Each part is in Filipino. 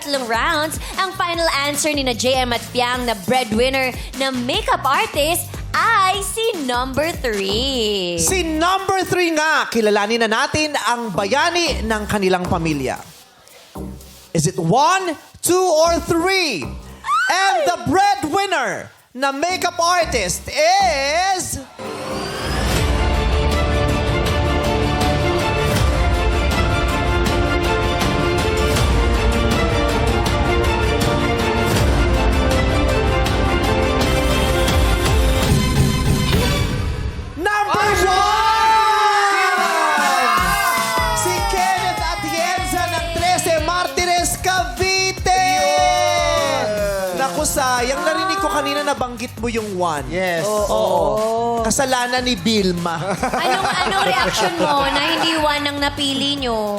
tatlong rounds, ang final answer ni na JM at Piang na breadwinner na makeup artist ay si number 3. Si number 3 nga, kilalanin na natin ang bayani ng kanilang pamilya. Is it 1, 2, or 3? And the breadwinner na makeup artist is... Number 1! Si Kenneth Atienza ng 13 Martires, Cavite! Naku, sayang. Narinig ko kanina nabanggit mo yung 1. Yes. Oo. Kasalanan ni Vilma. Anong reaction mo na hindi one ang napili nyo?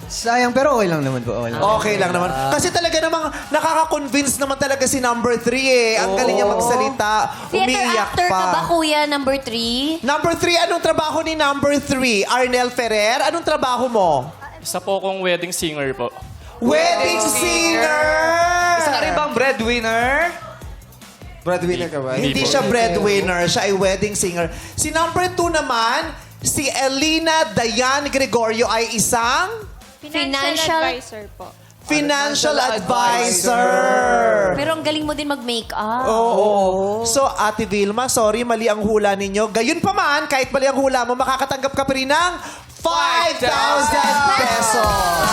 Sayang, pero okay lang naman po. Okay lang. Okay lang naman. Kasi talaga namang nakaka-convince naman talaga si number 3 eh. Ang galing niya magsalita. Theater Umiiyak actor pa. ka ba, kuya, number 3? Number 3, anong trabaho ni number 3? Arnel Ferrer, anong trabaho mo? Isa po akong wedding singer po. Wedding singer! Isa ka rin bang breadwinner? Breadwinner ka ba? Hindi siya breadwinner, siya ay wedding singer. Si number 2 naman, si Elina Dayan Gregorio ay isang Financial advisor po. financial advisor. Pero ang galing mo din mag-makeup. Oo. So, Ate Vilma, sorry, mali ang hula ninyo. Gayun pa man, kahit mali ang hula mo, makakatanggap ka pa rin ng 5,000 pesos.